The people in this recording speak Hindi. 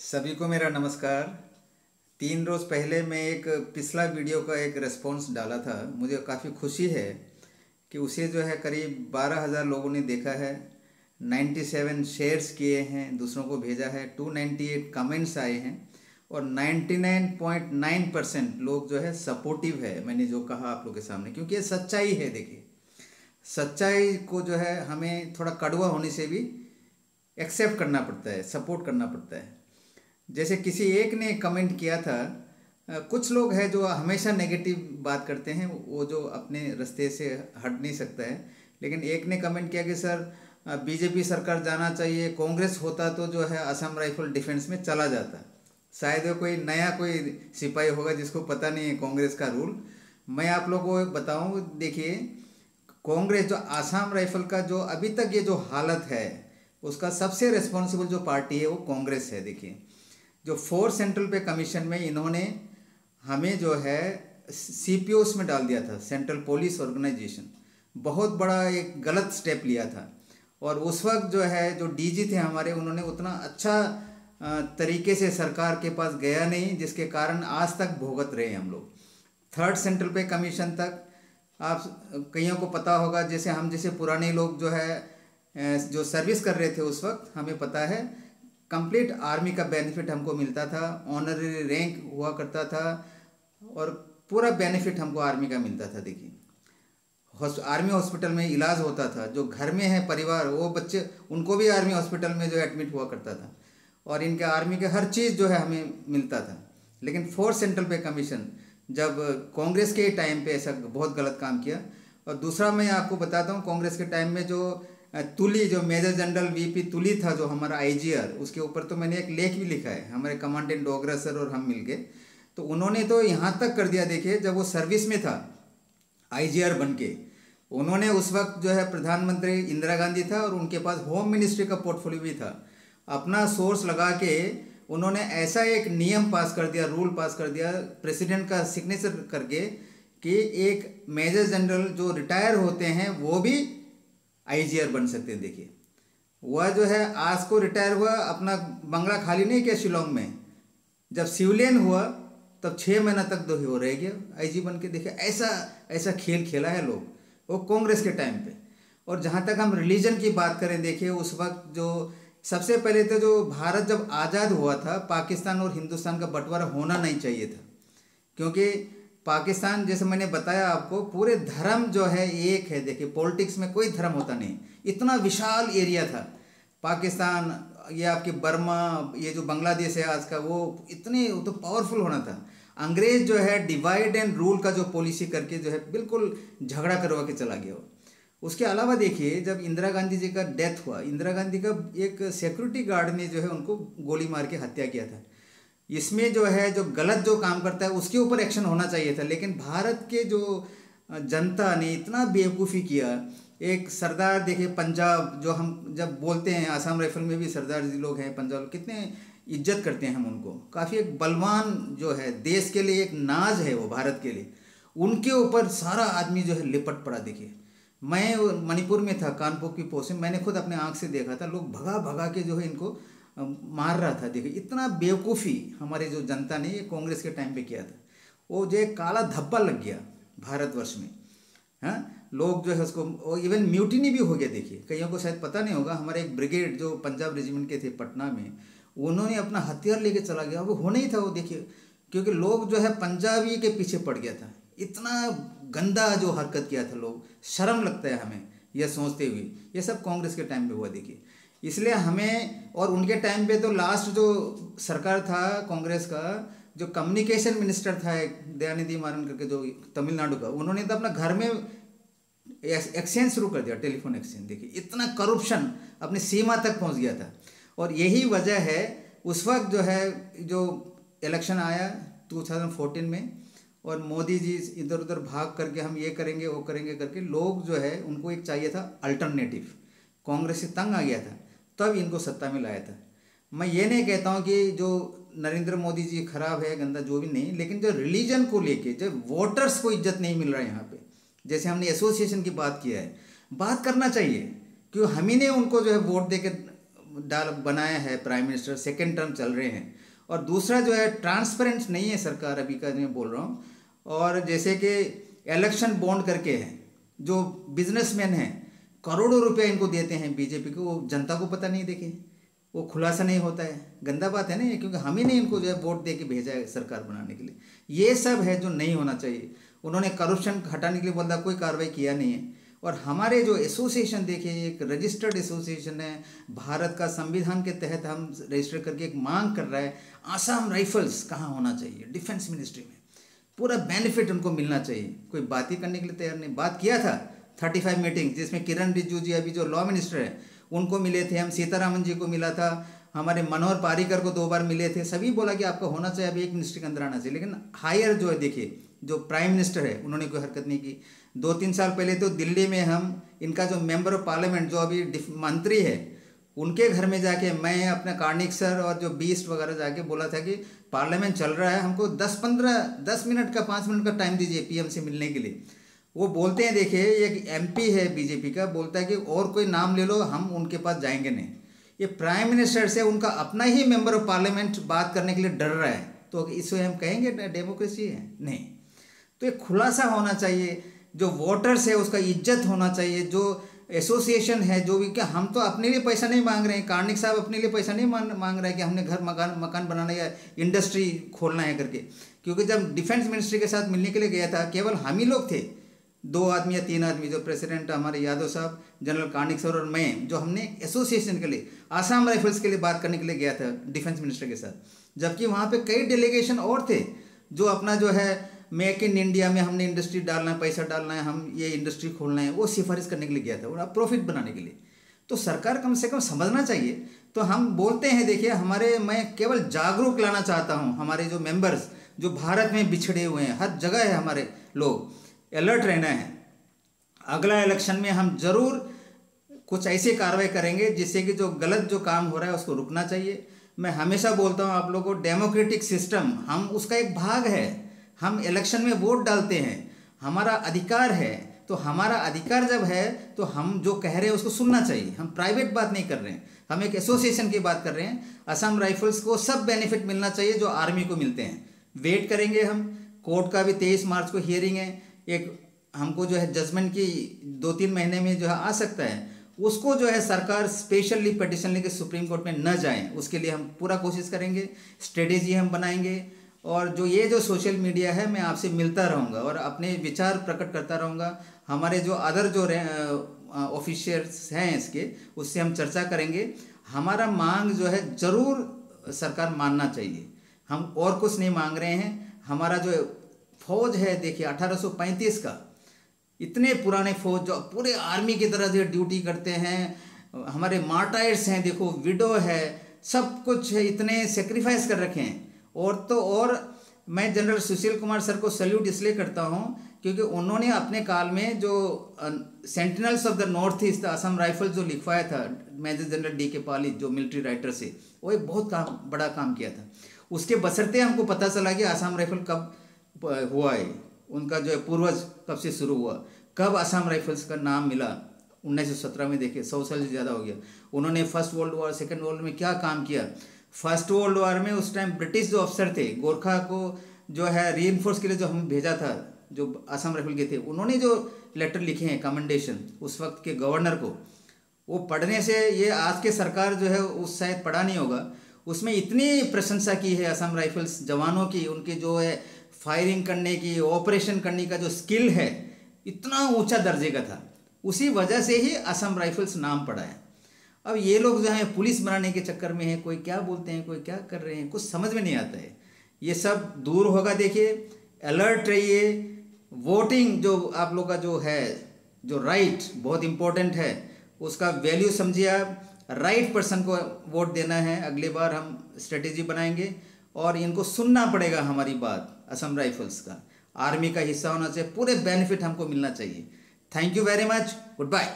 सभी को मेरा नमस्कार। 3 रोज़ पहले मैं एक पिछला वीडियो का एक रिस्पॉन्स डाला था। मुझे काफ़ी खुशी है कि उसे जो है करीब 12,000 लोगों ने देखा है, 97 शेयर्स किए हैं, दूसरों को भेजा है, 298 कमेंट्स आए हैं और 99.9% लोग जो है सपोर्टिव है मैंने जो कहा आप लोग के सामने, क्योंकि ये सच्चाई है। देखिए, सच्चाई को जो है हमें थोड़ा कड़वा होने से भी एक्सेप्ट करना पड़ता है, सपोर्ट करना पड़ता है। जैसे किसी एक ने कमेंट किया था, कुछ लोग हैं जो हमेशा नेगेटिव बात करते हैं, वो जो अपने रास्ते से हट नहीं सकता है। लेकिन एक ने कमेंट किया कि सर बीजेपी सरकार जाना चाहिए, कांग्रेस होता तो जो है असम राइफल डिफेंस में चला जाता। शायद वो कोई नया कोई सिपाही होगा जिसको पता नहीं है कांग्रेस का रूल। मैं आप लोगों को बताऊं, देखिए, कांग्रेस जो आसाम राइफल का जो अभी तक ये जो हालत है उसका सबसे रिस्पॉन्सिबल जो पार्टी है वो कांग्रेस है। देखिए, जो 4 सेंट्रल पे कमीशन में इन्होंने हमें जो है सीपीओस में डाल दिया था, सेंट्रल पुलिस ऑर्गेनाइजेशन, बहुत बड़ा एक गलत स्टेप लिया था। और उस वक्त जो है जो डीजी थे हमारे, उन्होंने उतना अच्छा तरीके से सरकार के पास गया नहीं, जिसके कारण आज तक भुगत रहे हैं हम लोग। 3rd सेंट्रल पे कमीशन तक आप कईयों को पता होगा, जैसे हम जैसे पुराने लोग जो है जो सर्विस कर रहे थे उस वक्त, हमें पता है कंप्लीट आर्मी का बेनिफिट हमको मिलता था, ऑनररी रैंक हुआ करता था और पूरा बेनिफिट हमको आर्मी का मिलता था। देखिए, आर्मी हॉस्पिटल में इलाज होता था, जो घर में है परिवार वो बच्चे, उनको भी आर्मी हॉस्पिटल में जो एडमिट हुआ करता था और इनके आर्मी के हर चीज़ जो है हमें मिलता था। लेकिन 4th सेंट्रल पे कमीशन जब कांग्रेस के टाइम पे ऐसा बहुत गलत काम किया। और दूसरा मैं आपको बताता हूँ, कांग्रेस के टाइम में जो तुली, जो मेजर जनरल वीपी तुली था, जो हमारा आईजीआर, उसके ऊपर तो मैंने एक लेख भी लिखा है, हमारे कमांडेंट डोगरा सर और हम मिलके। तो उन्होंने तो यहाँ तक कर दिया, देखिए, जब वो सर्विस में था आईजीआर बन के, उन्होंने उस वक्त जो है प्रधानमंत्री इंदिरा गांधी था और उनके पास होम मिनिस्ट्री का पोर्टफोलियो भी था। अपना सोर्स लगा के उन्होंने ऐसा एक नियम पास कर दिया, रूल पास कर दिया, प्रेसिडेंट का सिग्नेचर करके, कि एक मेजर जनरल जो रिटायर होते हैं वो भी आईजीआर बन सकते हैं। देखिए, वह जो है आज को रिटायर हुआ, अपना बंगला खाली नहीं किया शिलोंग में, जब सिविलियन हुआ तब 6 महीना तक तो हो रह गया आईजी बन के। देखिए, ऐसा ऐसा खेल खेला है लोग, वो कांग्रेस के टाइम पे। और जहाँ तक हम रिलीजन की बात करें, देखिए, उस वक्त जो सबसे पहले तो जो भारत जब आज़ाद हुआ था, पाकिस्तान और हिंदुस्तान का बंटवारा होना नहीं चाहिए था, क्योंकि पाकिस्तान, जैसे मैंने बताया आपको, पूरे धर्म जो है एक है। देखिए, पॉलिटिक्स में कोई धर्म होता नहीं, इतना विशाल एरिया था पाकिस्तान। ये आपके बर्मा, ये जो बांग्लादेश है आज का, वो इतने वो तो पावरफुल होना था। अंग्रेज जो है डिवाइड एंड रूल का जो पॉलिसी करके जो है बिल्कुल झगड़ा करवा के चला गया। उसके अलावा देखिए, जब इंदिरा गांधी जी का डेथ हुआ, इंदिरा गांधी का एक सिक्योरिटी गार्ड ने जो है उनको गोली मार के हत्या किया था। इसमें जो है जो गलत जो काम करता है उसके ऊपर एक्शन होना चाहिए था, लेकिन भारत के जो जनता ने इतना बेवकूफ़ी किया। एक सरदार, देखिए, पंजाब, जो हम जब बोलते हैं, आसाम राइफल में भी सरदार जी लोग हैं, पंजाब, कितने इज्जत करते हैं हम उनको। काफ़ी एक बलवान जो है, देश के लिए एक नाज है वो, भारत के लिए। उनके ऊपर सारा आदमी जो है लिपट पड़ा। देखिए, मैं मणिपुर में था, कानपुर की पोस्ट में, मैंने खुद अपने आँख से देखा था, लोग भगा भगा के जो है इनको मार रहा था। देखिए, इतना बेवकूफ़ी हमारे जो जनता ने ये कांग्रेस के टाइम पे किया था। वो जो एक काला धब्बा लग गया भारतवर्ष में। हाँ, लोग जो है उसको, इवन म्यूटिनी भी हो गया। देखिए, कईयों को शायद पता नहीं होगा, हमारे एक ब्रिगेड जो पंजाब रेजिमेंट के थे पटना में, उन्होंने अपना हथियार लेके चला गया। वो होना ही था वो, देखिए, क्योंकि लोग जो है पंजाबी के पीछे पड़ गया था। इतना गंदा जो हरकत किया था, लोग, शर्म लगता है हमें यह सोचते हुए। ये सब कांग्रेस के टाइम पे हुआ। देखिए, इसलिए हमें, और उनके टाइम पे तो लास्ट जो सरकार था कांग्रेस का, जो कम्युनिकेशन मिनिस्टर था एक दयानिधि मारन करके, जो तमिलनाडु का, उन्होंने तो अपना घर में एक्सचेंज शुरू कर दिया, टेलीफोन एक्सचेंज। देखिए, इतना करप्शन अपनी सीमा तक पहुंच गया था। और यही वजह है, उस वक्त जो है जो इलेक्शन आया 2014 में, और मोदी जी इधर उधर भाग करके हम ये करेंगे वो करेंगे करके, लोग जो है उनको एक चाहिए था अल्टरनेटिव। कांग्रेस से तंग आ गया था, तब इनको सत्ता में लाया था। मैं ये नहीं कहता हूँ कि जो नरेंद्र मोदी जी खराब है, गंदा, जो भी नहीं, लेकिन जो रिलीजन को लेके, जो वोटर्स को इज्जत नहीं मिल रहा है यहाँ पे, जैसे हमने एसोसिएशन की बात किया है, बात करना चाहिए, क्यों हम ही ने उनको जो है वोट दे के डाल बनाया है प्राइम मिनिस्टर, सेकेंड टर्म चल रहे हैं। और दूसरा जो है ट्रांसपेरेंट नहीं है सरकार अभी का, मैं बोल रहा हूँ। और जैसे कि इलेक्शन बॉन्ड करके है, जो बिजनेसमैन हैं करोड़ों रुपया इनको देते हैं बीजेपी को, वो जनता को पता नहीं, देखे वो खुलासा नहीं होता है। गंदा बात है ना ये, क्योंकि हम ही ने इनको जो है वोट दे के भेजा है सरकार बनाने के लिए। ये सब है जो नहीं होना चाहिए। उन्होंने करप्शन हटाने के लिए बोला, कोई कार्रवाई किया नहीं है। और हमारे जो एसोसिएशन देखिए, एक रजिस्टर्ड एसोसिएशन है, भारत का संविधान के तहत हम रजिस्टर करके एक मांग कर रहा है, आसाम राइफल्स कहाँ होना चाहिए, डिफेंस मिनिस्ट्री में पूरा बेनिफिट उनको मिलना चाहिए। कोई बात ही करने के लिए तैयार नहीं। बात किया था 35 मीटिंग, जिसमें किरण रिजिजू जी अभी जो लॉ मिनिस्टर है उनको मिले थे, हम सीतारामन जी को मिला था, हमारे मनोहर पारिकर को 2 बार मिले थे। सभी बोला कि आपका होना चाहिए, अभी एक मिनिस्ट्री के अंदर आना चाहिए। लेकिन हायर जो है देखिए, जो प्राइम मिनिस्टर है उन्होंने कोई हरकत नहीं की। 2-3 साल पहले तो दिल्ली में हम इनका जो मेंबर ऑफ पार्लियामेंट जो अभी मंत्री है उनके घर में जाके मैं अपना कार्निक सर और जो बीस्ट वगैरह जाके बोला था कि पार्लियामेंट चल रहा है, हमको 10 मिनट का 5 मिनट का टाइम दीजिए पीएम से मिलने के लिए। वो बोलते हैं, देखिए एक एमपी है बीजेपी का, बोलता है कि और कोई नाम ले लो, हम उनके पास जाएंगे नहीं। ये प्राइम मिनिस्टर से उनका अपना ही मेंबर ऑफ पार्लियामेंट बात करने के लिए डर रहा है, तो इससे हम कहेंगे डेमोक्रेसी है? नहीं। तो एक खुलासा होना चाहिए, जो वोटर्स है उसका इज्जत होना चाहिए, जो एसोसिएशन है जो भी, क्या हम तो अपने लिए पैसा नहीं मांग रहे हैं, कार्निक साहब अपने लिए पैसा नहीं मांग रहे हैं कि हमने घर मकान बनाना या इंडस्ट्री खोलना है करके। क्योंकि जब डिफेंस मिनिस्ट्री के साथ मिलने के लिए गया था, केवल हम ही लोग थे, 2 आदमी या 3 आदमी, जो प्रेसिडेंट हमारे यादव साहब, जनरल कार्निक सर और मैं, जो हमने एसोसिएशन के लिए आसाम राइफल्स के लिए बात करने के लिए गया था डिफेंस मिनिस्टर के साथ। जबकि वहाँ पे कई डेलीगेशन और थे जो अपना जो है मेक इन इंडिया में हमने इंडस्ट्री डालना है, पैसा डालना है, हम ये इंडस्ट्री खोलना है, वो सिफारिश करने के लिए गया था, और प्रॉफिट बनाने के लिए। तो सरकार कम से कम समझना चाहिए। तो हम बोलते हैं, देखिए मैं केवल जागरूक लाना चाहता हूँ हमारे जो मेंबर्स जो भारत में बिछड़े हुए हैं, हर जगह है हमारे लोग, अलर्ट रहना है। अगला इलेक्शन में हम जरूर कुछ ऐसी कार्रवाई करेंगे जिससे कि जो गलत जो काम हो रहा है उसको रुकना चाहिए। मैं हमेशा बोलता हूँ आप लोगों को, डेमोक्रेटिक सिस्टम हम उसका एक भाग है। हम इलेक्शन में वोट डालते हैं, हमारा अधिकार है। तो हमारा अधिकार जब है तो हम जो कह रहे हैं उसको सुनना चाहिए। हम प्राइवेट बात नहीं कर रहे हैं, हम एक एसोसिएशन की बात कर रहे हैं। असम राइफल्स को सब बेनिफिट मिलना चाहिए जो आर्मी को मिलते हैं। वेट करेंगे हम, कोर्ट का भी 23 मार्च को हियरिंग है, एक हमको जो है जजमेंट की 2-3 महीने में जो है आ सकता है। उसको जो है सरकार स्पेशली पिटिशन लेके सुप्रीम कोर्ट में न जाए, उसके लिए हम पूरा कोशिश करेंगे, स्ट्रेटेजी हम बनाएंगे। और जो ये जो सोशल मीडिया है, मैं आपसे मिलता रहूँगा और अपने विचार प्रकट करता रहूँगा। हमारे जो अदर जो ऑफिशियल्स हैं इसके, उससे हम चर्चा करेंगे। हमारा मांग जो है ज़रूर सरकार मानना चाहिए। हम और कुछ नहीं मांग रहे हैं। हमारा जो फौज है देखिए 1835 का, इतने पुराने फौज जो पूरे आर्मी की तरह जो ड्यूटी करते हैं, हमारे मार्टायर्स हैं, देखो विडो है, सब कुछ है, इतने सेक्रीफाइस कर रखे हैं। और मैं जनरल सुशील कुमार सर को सल्यूट इसलिए करता हूँ क्योंकि उन्होंने अपने काल में जो sentinels of the north east Assam rifle जो लिखवाया था मेजर जनरल डी के पाली, जो मिलिट्री राइटर से, वो एक बहुत बड़ा काम किया था। उसके बसरते हमको पता चला कि असम राइफल कब हुआ है, उनका जो है पूर्वज कब से शुरू हुआ, कब असम राइफल्स का नाम मिला। 1917 में देखिए 100 साल से ज़्यादा हो गया। उन्होंने first world war, second world में क्या काम किया। फर्स्ट वर्ल्ड वॉर में उस टाइम ब्रिटिश जो अफसर थे, गोरखा को जो है रीइंफोर्स के लिए जो हमें भेजा था, जो असम राइफल के थे, उन्होंने जो लेटर लिखे हैं कमेंडेशन उस वक्त के गवर्नर को, वो पढ़ने से ये आज के सरकार जो है उस शायद पढ़ा नहीं होगा, उसमें इतनी प्रशंसा की है असम राइफल्स जवानों की, उनके जो है फायरिंग करने की, ऑपरेशन करने का जो स्किल है, इतना ऊंचा दर्जे का था। उसी वजह से ही असम राइफल्स नाम पड़ा है। अब ये लोग जो हैं पुलिस बनाने के चक्कर में हैं, कोई क्या बोलते हैं, कोई क्या कर रहे हैं, कुछ समझ में नहीं आता है। ये सब दूर होगा। देखिए, अलर्ट रहिए। वोटिंग जो आप लोग का जो है, जो राइट बहुत इम्पोर्टेंट है, उसका वैल्यू समझिए आप। राइट पर्सन को वोट देना है। अगली बार हम स्ट्रेटेजी बनाएंगे और इनको सुनना पड़ेगा हमारी बात। असम राइफल्स का आर्मी का हिस्सा होना चाहिए, पूरे बेनिफिट हमको मिलना चाहिए। Thank you very much, good bye.